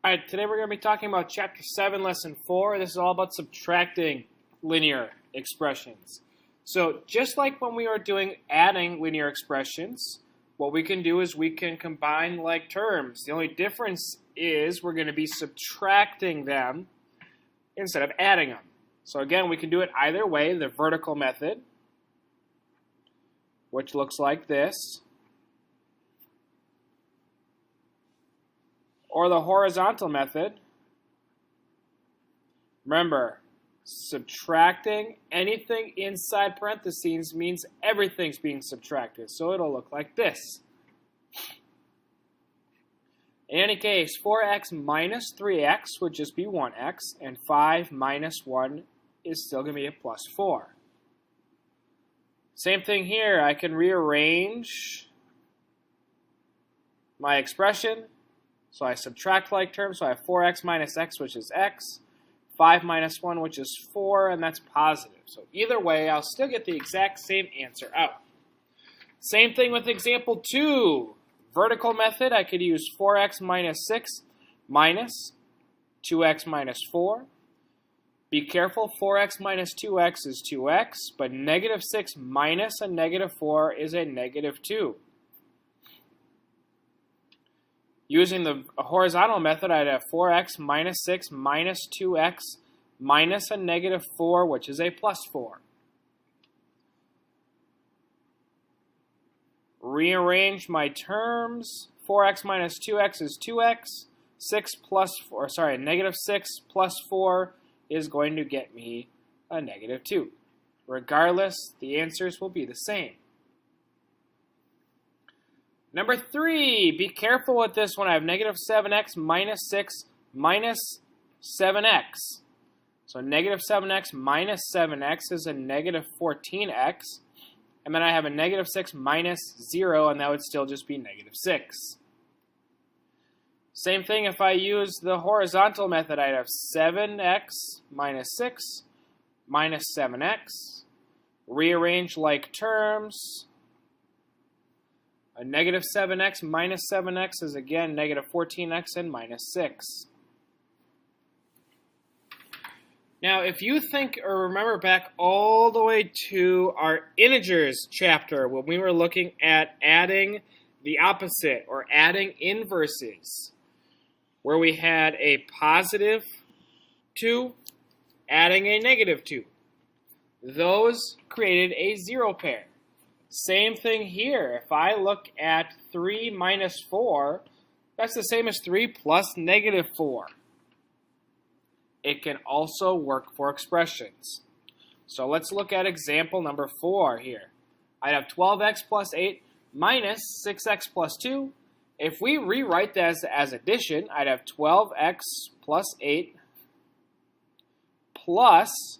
Alright, today we're going to be talking about Chapter 7, Lesson 4. This is all about subtracting linear expressions. So, just like when we are doing adding linear expressions, what we can do is we can combine like terms. The only difference is we're going to be subtracting them instead of adding them. So again, we can do it either way, the vertical method, which looks like this, or the horizontal method. Remember, subtracting anything inside parentheses means everything's being subtracted, so it'll look like this. In any case, 4x minus 3x would just be 1x, and 5 minus 1 is still going to be a plus 4. Same thing here. I can rearrange my expression. So I subtract like terms, so I have 4x minus x, which is x, 5 minus 1, which is 4, and that's positive. So either way, I'll still get the exact same answer out. Same thing with example 2. Vertical method, I could use 4x minus 6 minus 2x minus 4. Be careful, 4x minus 2x is 2x, but negative 6 minus a negative 4 is a negative 2. Using the horizontal method, I'd have 4x minus 6 minus 2x minus a negative 4, which is a plus 4. Rearrange my terms. 4x minus 2x is 2x. Negative 6 plus 4 is going to get me a negative 2. Regardless, the answers will be the same. Number 3, be careful with this one. I have negative 7x minus 6 minus 7x. So negative 7x minus 7x is a negative 14x. And then I have a negative 6 minus 0, and that would still just be negative 6. Same thing if I use the horizontal method. I'd have 7x minus 6 minus 7x. Rearrange like terms. A negative 7x minus 7x is again negative 14x and minus 6. Now, if you think or remember back all the way to our integers chapter when we were looking at adding the opposite or adding inverses, where we had a positive 2 adding a negative 2, those created a zero pair. Same thing here. If I look at 3 minus 4, that's the same as 3 plus negative 4. It can also work for expressions. So let's look at example number 4 here. I'd have 12x plus 8 minus 6x plus 2. If we rewrite that as addition, I'd have 12x plus 8 plus,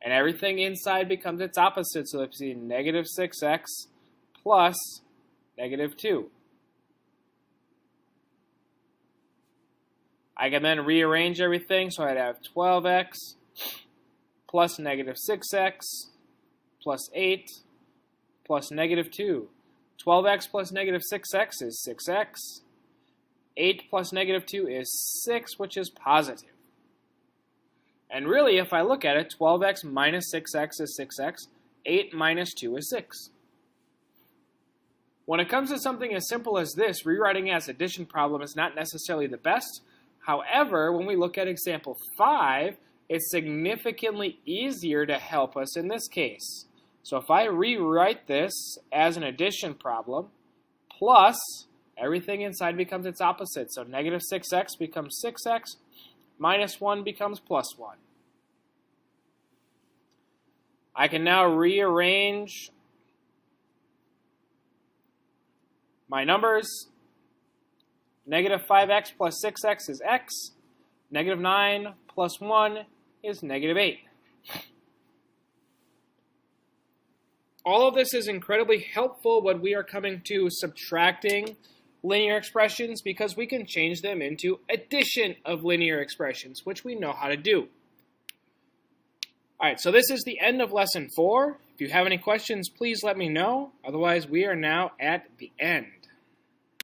and everything inside becomes its opposite, so let's see, negative 6x plus negative 2. I can then rearrange everything, so I'd have 12x plus negative 6x plus 8 plus negative 2. 12x plus negative 6x is 6x. 8 plus negative 2 is 6, which is positive. And really, if I look at it, 12x minus 6x is 6x. 8 minus 2 is 6. When it comes to something as simple as this, rewriting as addition problem is not necessarily the best. However, when we look at example 5, it's significantly easier to help us in this case. So if I rewrite this as an addition problem, plus, everything inside becomes its opposite. So negative 6x becomes 6x, minus 1 becomes plus 1. I can now rearrange my numbers. Negative 5x plus 6x is x. Negative 9 plus 1 is negative 8. All of this is incredibly helpful when we are coming to subtracting linear expressions because we can change them into addition of linear expressions, which we know how to do. Alright, so this is the end of lesson 4. If you have any questions, please let me know. Otherwise, we are now at the end.